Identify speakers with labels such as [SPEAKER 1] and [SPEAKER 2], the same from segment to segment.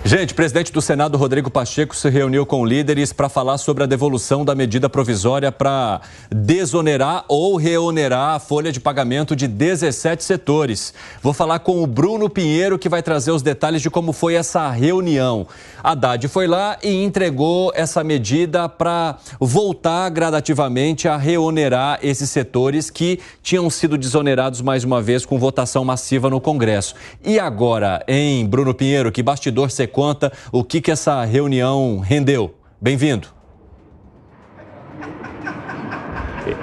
[SPEAKER 1] Gente, o presidente do Senado, Rodrigo Pacheco, se reuniu com líderes para falar sobre a devolução da medida provisória para desonerar ou reonerar a folha de pagamento de 17 setores. Vou falar com o Bruno Pinheiro, que vai trazer os detalhes de como foi essa reunião. Haddad foi lá e entregou essa medida para voltar gradativamente a reonerar esses setores que tinham sido desonerados mais uma vez com votação massiva no Congresso. E agora, hein, Bruno Pinheiro, que bastidor você conta o que essa reunião rendeu. Bem-vindo.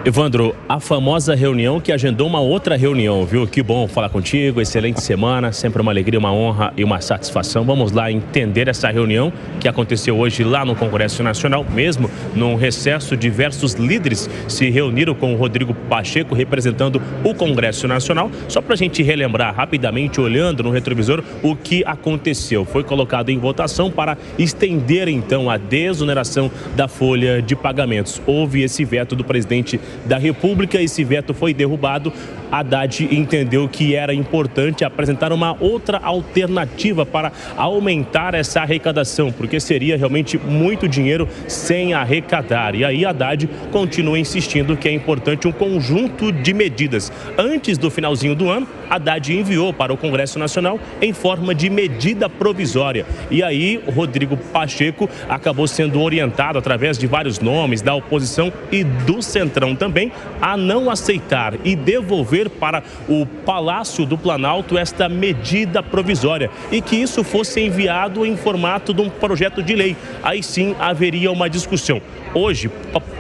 [SPEAKER 2] Evandro, a famosa reunião que agendou uma outra reunião, viu? Que bom falar contigo, excelente semana, sempre uma alegria, uma honra e uma satisfação. Vamos lá entender essa reunião que aconteceu hoje lá no Congresso Nacional, mesmo num recesso. Diversos líderes se reuniram com o Rodrigo Pacheco, representando o Congresso Nacional. Só para a gente relembrar rapidamente, olhando no retrovisor, o que aconteceu. Foi colocado em votação para estender, então, a desoneração da folha de pagamentos. Houve esse veto do presidente da República, esse veto foi derrubado. Haddad entendeu que era importante apresentar uma outra alternativa para aumentar essa arrecadação, porque seria realmente muito dinheiro sem arrecadar. E aí Haddad continua insistindo que é importante um conjunto de medidas. Antes do finalzinho do ano, Haddad enviou para o Congresso Nacional em forma de medida provisória. E aí Rodrigo Pacheco acabou sendo orientado através de vários nomes da oposição e do Centrão também a não aceitar e devolver para o Palácio do Planalto esta medida provisória e que isso fosse enviado em formato de um projeto de lei. Aí sim haveria uma discussão. Hoje,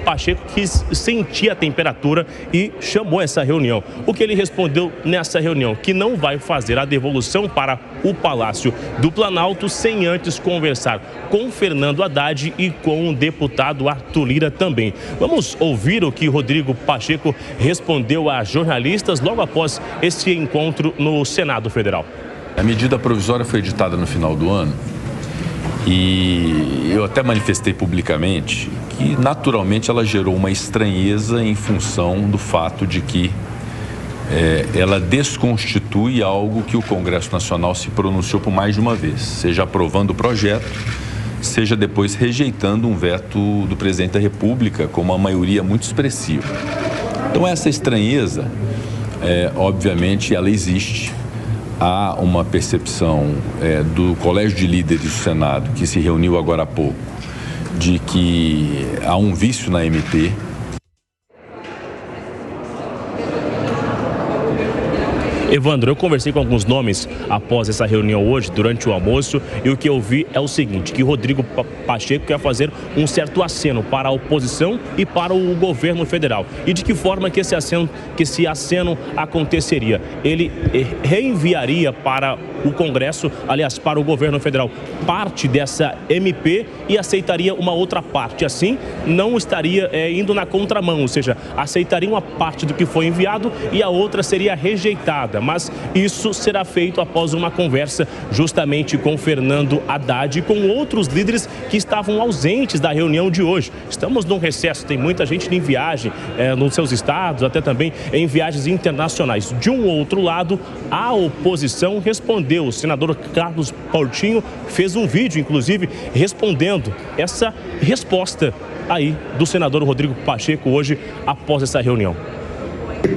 [SPEAKER 2] Pacheco quis sentir a temperatura e chamou essa reunião. O que ele respondeu nessa reunião? Que não vai fazer a devolução para o Palácio do Planalto sem antes conversar com Fernando Haddad e com o deputado Arthur Lira também. Vamos ouvir o que Rodrigo Pacheco respondeu a jornalistas logo após esse encontro no Senado Federal.
[SPEAKER 3] A medida provisória foi editada no final do ano e eu até manifestei publicamente que naturalmente ela gerou uma estranheza em função do fato de que ela desconstitui algo que o Congresso Nacional se pronunciou por mais de uma vez, seja aprovando o projeto, seja depois rejeitando um veto do presidente da República com uma maioria muito expressiva. Então essa estranheza, obviamente, ela existe. Há uma percepção do Colégio de Líderes do Senado, que se reuniu agora há pouco, de que há um vício na MP.
[SPEAKER 2] Evandro, eu conversei com alguns nomes após essa reunião hoje, durante o almoço, e o que eu vi é o seguinte, que Rodrigo Pacheco quer fazer um certo aceno para a oposição e para o governo federal. E de que forma que esse aceno aconteceria? Ele reenviaria para o Congresso, aliás, para o governo federal, parte dessa MP e aceitaria uma outra parte. Assim, não estaria indo na contramão, ou seja, aceitaria uma parte do que foi enviado e a outra seria rejeitada. Mas isso será feito após uma conversa justamente com Fernando Haddad e com outros líderes que estavam ausentes da reunião de hoje. Estamos num recesso, tem muita gente em viagem nos seus estados, até também em viagens internacionais. De um outro lado, a oposição respondeu. O senador Carlos Portinho fez um vídeo, inclusive, respondendo essa resposta aí do senador Rodrigo Pacheco hoje após essa reunião.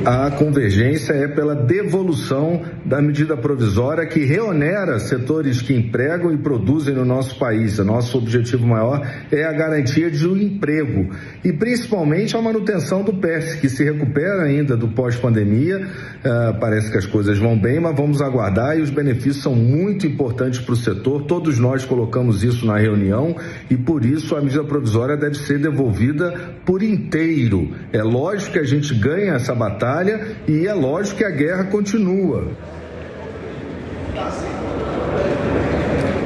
[SPEAKER 4] A convergência é pela devolução da medida provisória que reonera setores que empregam e produzem no nosso país. O nosso objetivo maior é a garantia de um emprego e principalmente a manutenção do PES, que se recupera ainda do pós-pandemia. Parece que as coisas vão bem, mas vamos aguardar e os benefícios são muito importantes para o setor. Todos nós colocamos isso na reunião e por isso a medida provisória deve ser devolvida por inteiro. É lógico que a gente ganha essa batalha e é lógico que a guerra continua.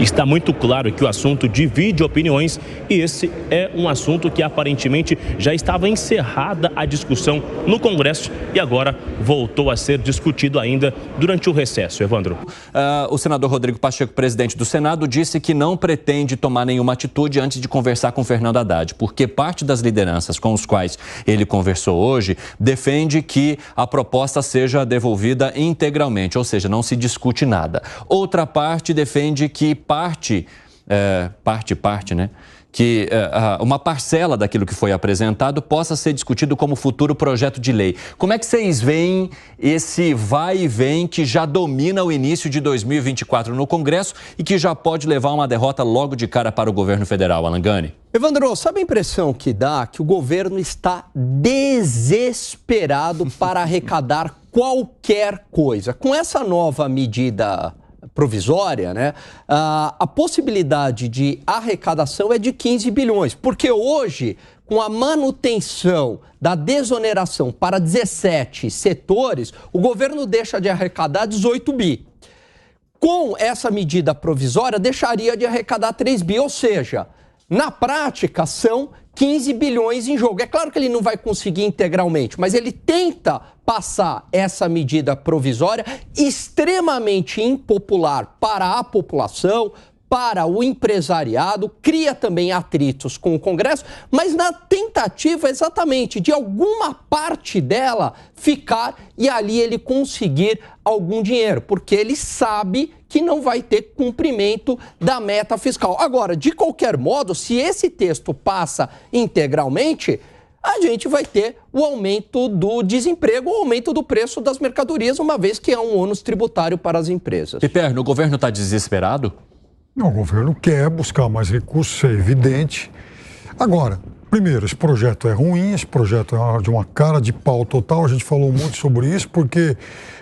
[SPEAKER 2] Está muito claro que o assunto divide opiniões e esse é um assunto que aparentemente já estava encerrada a discussão no Congresso e agora voltou a ser discutido ainda durante o recesso. Evandro.
[SPEAKER 1] O senador Rodrigo Pacheco, presidente do Senado, disse que não pretende tomar nenhuma atitude antes de conversar com Fernando Haddad, porque parte das lideranças com os quais ele conversou hoje defende que a proposta seja devolvida integralmente, ou seja, não se discute nada. Outra parte defende que parte parte, né? Que uma parcela daquilo que foi apresentado possa ser discutido como futuro projeto de lei. Como é que vocês veem esse vai e vem que já domina o início de 2024 no Congresso e que já pode levar uma derrota logo de cara para o governo federal, Alan Gani?
[SPEAKER 5] Evandro, sabe a impressão que dá? Que o governo está desesperado para arrecadar qualquer coisa. Com essa nova medida provisória, né, a possibilidade de arrecadação é de 15 bilhões, porque hoje, com a manutenção da desoneração para 17 setores, o governo deixa de arrecadar 18 bi. Com essa medida provisória, deixaria de arrecadar 3 bi, ou seja, na prática, são 15 bilhões em jogo. É claro que ele não vai conseguir integralmente, mas ele tenta passar essa medida provisória extremamente impopular para a população, para o empresariado, cria também atritos com o Congresso, mas na tentativa exatamente de alguma parte dela ficar e ali ele conseguir algum dinheiro, porque ele sabe que não vai ter cumprimento da meta fiscal. Agora, de qualquer modo, se esse texto passa integralmente, a gente vai ter o aumento do desemprego, o aumento do preço das mercadorias, uma vez que é um ônus tributário para as empresas.
[SPEAKER 1] Piperno, o governo está desesperado?
[SPEAKER 6] Não, o governo quer buscar mais recursos, é evidente. Agora, primeiro, esse projeto é ruim, esse projeto é de uma cara de pau total, a gente falou muito sobre isso, porque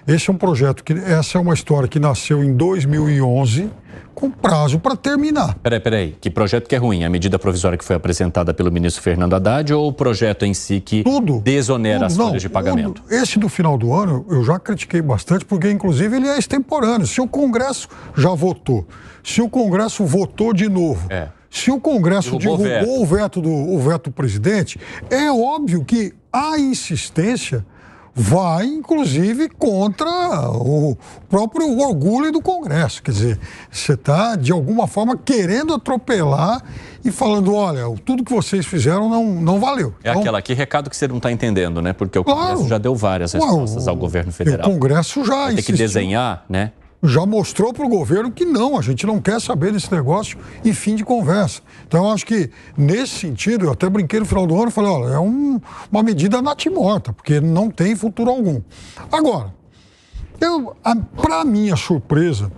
[SPEAKER 6] esse é um projeto essa é uma história que nasceu em 2011, com prazo para terminar.
[SPEAKER 1] Peraí, que projeto que é ruim? A medida provisória que foi apresentada pelo ministro Fernando Haddad ou o projeto em si que desonera as folhas de pagamento?
[SPEAKER 6] Esse do final do ano eu já critiquei bastante, porque inclusive ele é extemporâneo. Se o Congresso já votou, se o Congresso votou de novo, se o Congresso derrubou o veto do presidente, é óbvio que a insistência vai, inclusive, contra o próprio orgulho do Congresso. Quer dizer, você está, de alguma forma, querendo atropelar e falando, olha, tudo que vocês fizeram não valeu.
[SPEAKER 1] É aquela, que recado que você não está entendendo, né? Porque o Congresso já deu várias respostas ao governo federal.
[SPEAKER 6] O Congresso já
[SPEAKER 1] vai ter que desenhar, né?
[SPEAKER 6] Já mostrou para o governo que não, a gente não quer saber desse negócio e fim de conversa. Então, eu acho que, nesse sentido, eu até brinquei no final do ano e falei, olha, é uma medida natimorta, porque não tem futuro algum. Agora, para minha surpresa,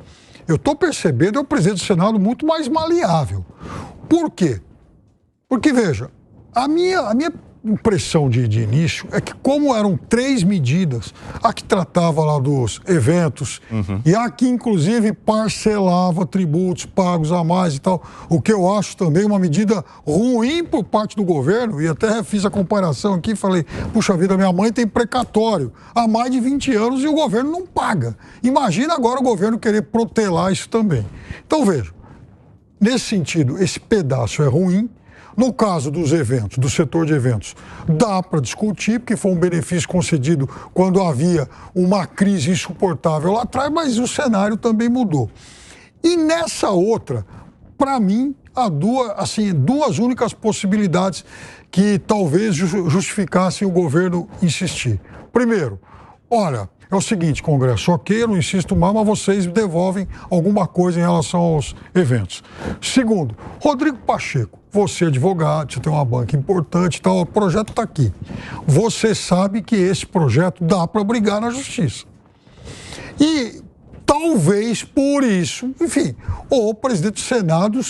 [SPEAKER 6] eu estou percebendo o presidente do Senado muito mais maleável. Por quê? Porque, veja, a minha impressão de início é que, como eram 3 medidas, a que tratava lá dos eventos e a que inclusive parcelava tributos pagos a mais e tal, o que eu acho também uma medida ruim por parte do governo, e até fiz a comparação aqui e falei, puxa vida, minha mãe tem precatório há mais de 20 anos e o governo não paga. Imagina agora o governo querer protelar isso também. Então, veja, nesse sentido, esse pedaço é ruim. No caso dos eventos, do setor de eventos, dá para discutir, porque foi um benefício concedido quando havia uma crise insuportável lá atrás, mas o cenário também mudou. E nessa outra, para mim, há duas únicas possibilidades que talvez justificassem o governo insistir. Primeiro, olha, é o seguinte, Congresso, ok, eu não insisto mais, mas vocês devolvem alguma coisa em relação aos eventos. Segundo, Rodrigo Pacheco, você é advogado, você tem uma banca importante e tal, o projeto está aqui. Você sabe que esse projeto dá para brigar na justiça. E talvez por isso, enfim, o presidente do Senado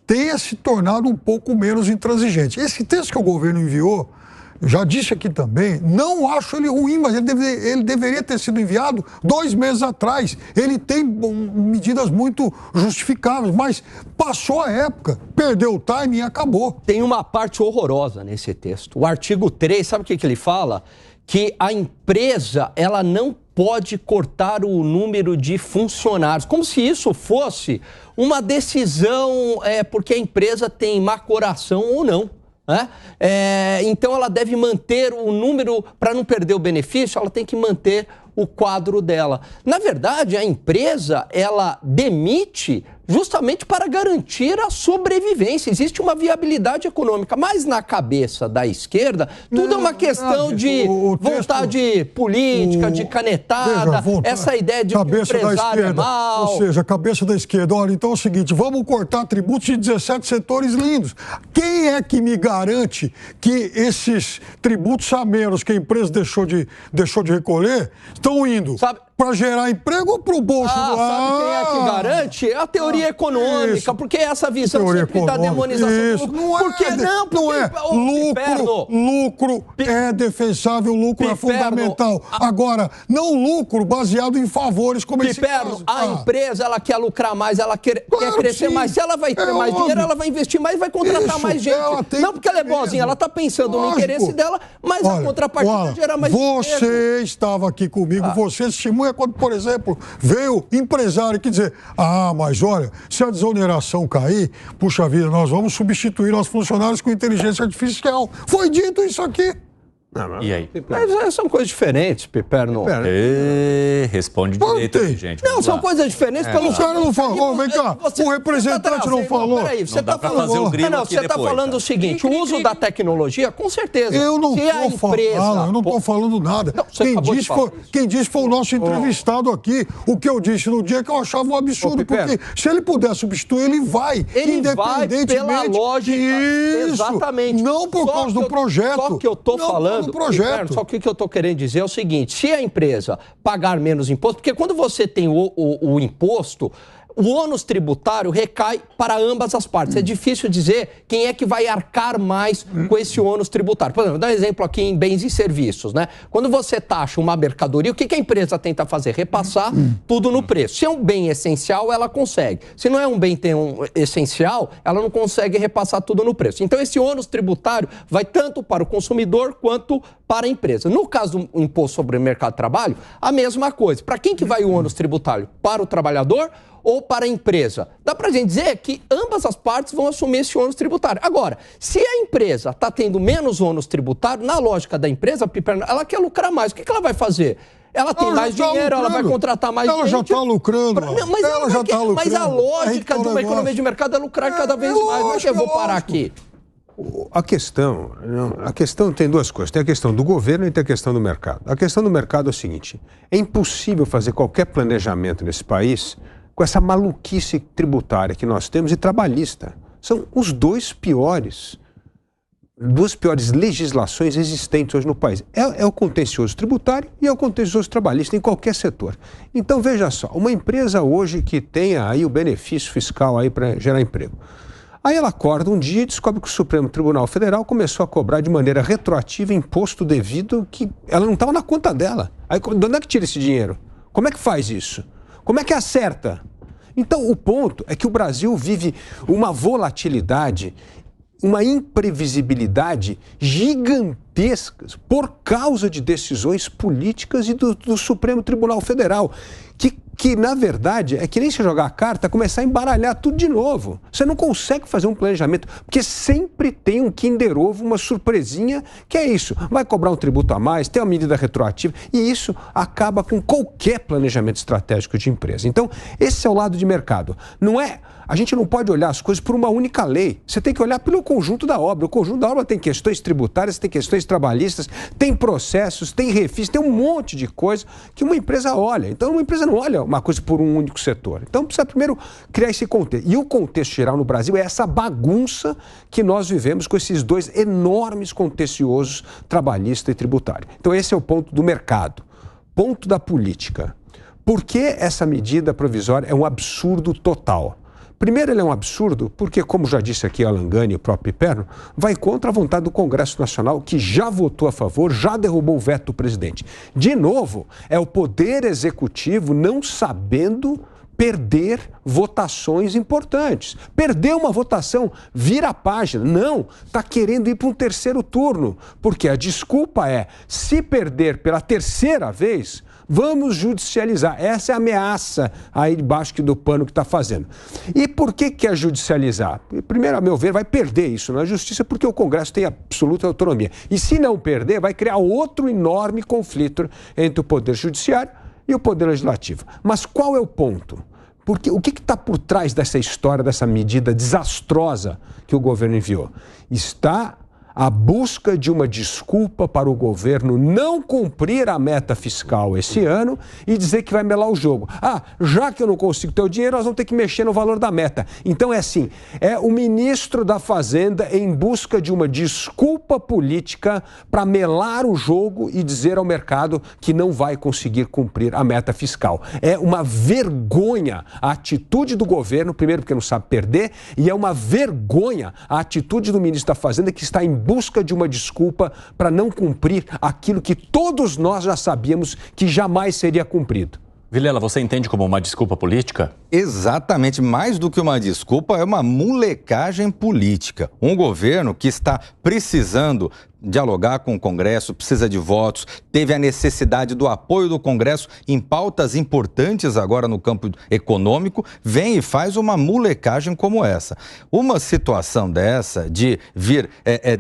[SPEAKER 6] tenha se tornado um pouco menos intransigente. Esse texto que o governo enviou, eu já disse aqui também, não acho ele ruim, mas ele deveria ter sido enviado 2 meses atrás. Ele tem medidas muito justificáveis, mas passou a época, perdeu o timing e acabou.
[SPEAKER 5] Tem uma parte horrorosa nesse texto. O artigo 3, sabe o que ele fala? Que a empresa, ela não pode cortar o número de funcionários, como se isso fosse uma decisão porque a empresa tem má coração ou não. Então ela deve manter o número, para não perder o benefício, ela tem que manter o quadro dela. Na verdade, a empresa, ela demite justamente para garantir a sobrevivência. Existe uma viabilidade econômica, mas na cabeça da esquerda, tudo é uma questão de vontade política, de canetada, essa ideia de que o empresário é mau.
[SPEAKER 6] Ou seja, a cabeça da esquerda. Olha, então é o seguinte, vamos cortar tributos de 17 setores lindos. Quem é que me garante que esses tributos a menos que a empresa deixou de recolher estão indo para gerar emprego ou para o bolso do...
[SPEAKER 5] Sabe quem é que garante? A teoria econômica, porque essa visão sempre da demonização do lucro.
[SPEAKER 6] Lucro é defensável, lucro é fundamental. Agora, não lucro baseado em favores como esse caso.
[SPEAKER 5] A empresa, ela quer lucrar mais, ela quer crescer mais. Se ela vai ter mais dinheiro, ela vai investir mais e vai contratar mais gente. Não porque ela é boazinha, ela está pensando no interesse dela, mas a contrapartida gera mais dinheiro.
[SPEAKER 6] Você estava aqui comigo, você testemunha quando, por exemplo, veio empresário que dizer, mas olha, se a desoneração cair, puxa vida, nós vamos substituir nossos funcionários com inteligência artificial. Foi dito isso aqui.
[SPEAKER 1] E aí?
[SPEAKER 5] Mas são coisas diferentes, Piperno.
[SPEAKER 1] Responde direito aí, gente.
[SPEAKER 5] Não, são coisas diferentes.
[SPEAKER 6] O cara não falou. Vem cá, o representante não falou.
[SPEAKER 5] Peraí, você está falando. Você está falando o seguinte: o uso da tecnologia, com certeza.
[SPEAKER 6] Eu não estou falando nada. Quem disse foi o nosso entrevistado aqui. O que eu disse no dia que eu achava um absurdo, porque se ele puder substituir, ele vai.
[SPEAKER 5] Ele vai pela lógica.
[SPEAKER 6] Isso.
[SPEAKER 5] Exatamente.
[SPEAKER 6] Não por causa do projeto.
[SPEAKER 5] Só que eu estou falando.
[SPEAKER 6] Projeto.
[SPEAKER 5] Só que o que eu estou querendo dizer é o seguinte, se a empresa pagar menos imposto, porque quando você tem o imposto, o ônus tributário recai para ambas as partes. É difícil dizer quem é que vai arcar mais com esse ônus tributário. Por exemplo, vou dar um exemplo aqui em bens e serviços, né? Quando você taxa uma mercadoria, o que a empresa tenta fazer? Repassar tudo no preço. Se é um bem essencial, ela consegue. Se não é um bem essencial, ela não consegue repassar tudo no preço. Então, esse ônus tributário vai tanto para o consumidor quanto para a empresa. No caso do imposto sobre o mercado de trabalho, a mesma coisa. Para quem que vai o ônus tributário? Para o trabalhador ou para a empresa? Dá para a gente dizer que ambas as partes vão assumir esse ônus tributário. Agora, se a empresa está tendo menos ônus tributário, na lógica da empresa, ela quer lucrar mais. O que ela vai fazer? Ela tem mais dinheiro, ela vai contratar mais gente.
[SPEAKER 6] Ela já está lucrando.
[SPEAKER 5] Mas a lógica de uma economia de mercado é lucrar cada vez mais. Não é que eu vou parar aqui.
[SPEAKER 7] A questão tem duas coisas. Tem a questão do governo e tem a questão do mercado. A questão do mercado é o seguinte: é impossível fazer qualquer planejamento nesse país com essa maluquice tributária que nós temos e trabalhista. São os duas piores legislações existentes hoje no país. É o contencioso tributário e é o contencioso trabalhista em qualquer setor. Então, veja só, uma empresa hoje que tenha aí o benefício fiscal aí para gerar emprego. Aí ela acorda um dia e descobre que o Supremo Tribunal Federal começou a cobrar de maneira retroativa imposto devido que ela não estava na conta dela. Aí, de onde é que tira esse dinheiro? Como é que faz isso? Como é que acerta? Então, o ponto é que o Brasil vive uma volatilidade, uma imprevisibilidade gigantescas por causa de decisões políticas e do Supremo Tribunal Federal, que na verdade é que nem se jogar a carta, começar a embaralhar tudo de novo. Você não consegue fazer um planejamento, porque sempre tem um Kinder Ovo, uma surpresinha, que é isso. Vai cobrar um tributo a mais, tem uma medida retroativa, e isso acaba com qualquer planejamento estratégico de empresa. Então, esse é o lado de mercado. A gente não pode olhar as coisas por uma única lei. Você tem que olhar pelo conjunto da obra. O conjunto da obra tem questões tributárias, tem questões trabalhistas, tem processos, tem refis, tem um monte de coisa que uma empresa olha. Então, uma empresa não olha uma coisa por um único setor. Então, precisa primeiro criar esse contexto. E o contexto geral no Brasil é essa bagunça que nós vivemos com esses dois enormes contenciosos, trabalhista e tributário. Então, esse é o ponto do mercado. Ponto da política. Por que essa medida provisória é um absurdo total? Primeiro, ele é um absurdo porque, como já disse aqui a Langani e o próprio Piperno, vai contra a vontade do Congresso Nacional, que já votou a favor, já derrubou o veto do presidente. De novo, é o Poder Executivo não sabendo perder votações importantes. Perdeu uma votação, vira a página. Não, está querendo ir para um terceiro turno, porque a desculpa é, se perder pela terceira vez, vamos judicializar. Essa é a ameaça aí debaixo do pano que está fazendo. E por que é judicializar? Primeiro, a meu ver, vai perder isso na justiça porque o Congresso tem absoluta autonomia. E se não perder, vai criar outro enorme conflito entre o Poder Judiciário e o Poder Legislativo. Mas qual é o ponto? Porque o que está por trás dessa história, dessa medida desastrosa que o governo enviou? Está a busca de uma desculpa para o governo não cumprir a meta fiscal esse ano e dizer que vai melar o jogo. Ah, já que eu não consigo ter o dinheiro, nós vamos ter que mexer no valor da meta. Então é assim, é o ministro da Fazenda em busca de uma desculpa política para melar o jogo e dizer ao mercado que não vai conseguir cumprir a meta fiscal. É uma vergonha a atitude do governo, primeiro porque não sabe perder, e é uma vergonha a atitude do ministro da Fazenda que está em busca de uma desculpa para não cumprir aquilo que todos nós já sabíamos que jamais seria cumprido.
[SPEAKER 1] Vilela, você entende como uma desculpa política?
[SPEAKER 8] Exatamente, mais do que uma desculpa, é uma molecagem política. Um governo que está precisando dialogar com o Congresso, precisa de votos, teve a necessidade do apoio do Congresso em pautas importantes agora no campo econômico, vem e faz uma molecagem como essa. Uma situação dessa de vir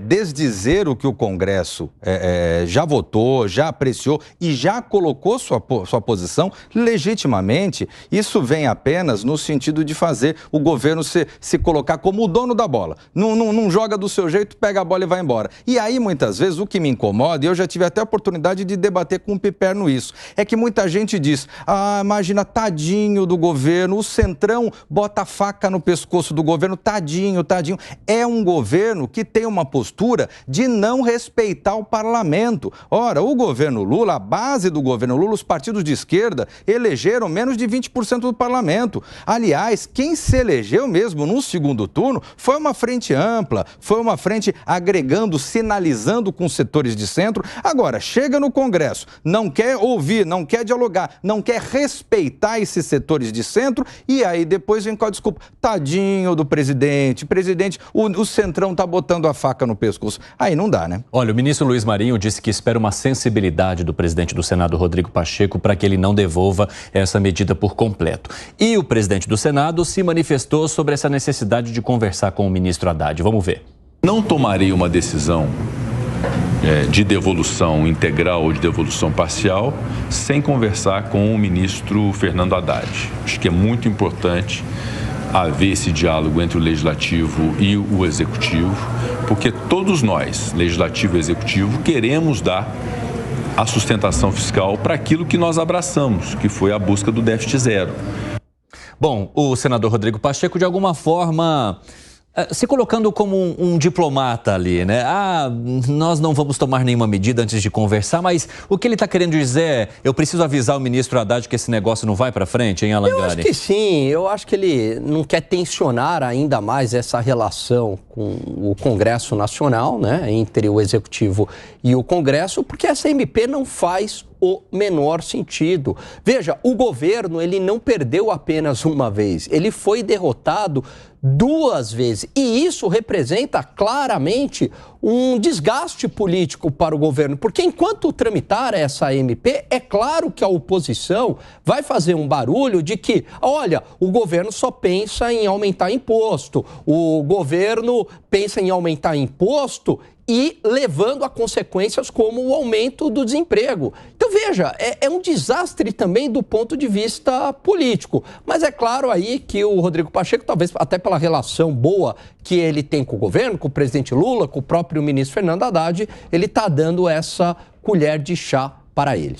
[SPEAKER 8] desdizer o que o Congresso já votou, já apreciou e já colocou sua posição legitimamente, isso vem apenas no sentido de fazer o governo se colocar como o dono da bola. Não joga do seu jeito, pega a bola e vai embora. E aí, muitas vezes, o que me incomoda, e eu já tive até a oportunidade de debater com o Piperno isso, é que muita gente diz, imagina, tadinho do governo, o Centrão bota a faca no pescoço do governo, tadinho. É um governo que tem uma postura de não respeitar o parlamento. Ora, o governo Lula, a base do governo Lula, os partidos de esquerda, elegeram menos de 20% do parlamento. Aliás, quem se elegeu mesmo no segundo turno foi uma frente ampla, foi uma frente agregando, sinalizando com os setores de centro. Agora, chega no Congresso, não quer ouvir, não quer dialogar, não quer respeitar esses setores de centro e aí depois vem com a desculpa. Tadinho do presidente, o Centrão tá botando a faca no pescoço. Aí não dá, né?
[SPEAKER 1] Olha, o ministro Luiz Marinho disse que espera uma sensibilidade do presidente do Senado, Rodrigo Pacheco, para que ele não devolva essa medida por completo. E o presidente do Senado se manifestou sobre essa necessidade de conversar com o ministro Haddad. Vamos ver.
[SPEAKER 3] Não tomarei uma decisão de devolução integral ou de devolução parcial sem conversar com o ministro Fernando Haddad. Acho que é muito importante haver esse diálogo entre o Legislativo e o Executivo, porque todos nós, Legislativo e Executivo, queremos dar a sustentação fiscal para aquilo que nós abraçamos, que foi a busca do déficit zero.
[SPEAKER 1] Bom, o senador Rodrigo Pacheco, de alguma forma, se colocando como um diplomata ali, né? Nós não vamos tomar nenhuma medida antes de conversar, mas o que ele está querendo dizer é, eu preciso avisar o ministro Haddad que esse negócio não vai para frente, hein, Alan Gani?
[SPEAKER 5] Eu acho que sim, eu acho que ele não quer tensionar ainda mais essa relação com o Congresso Nacional, né? Entre o Executivo e o Congresso, porque essa MP não faz o menor sentido. Veja, o governo, ele não perdeu apenas uma vez, ele foi derrotado 2 vezes. E isso representa claramente um desgaste político para o governo, porque enquanto tramitar essa MP, é claro que a oposição vai fazer um barulho de que, olha, o governo só pensa em aumentar imposto, o governo pensa em aumentar imposto e levando a consequências como o aumento do desemprego. Então, veja, é um desastre também do ponto de vista político. Mas é claro aí que o Rodrigo Pacheco, talvez até pela relação boa que ele tem com o governo, com o presidente Lula, com o próprio ministro Fernando Haddad, ele está dando essa colher de chá para eles.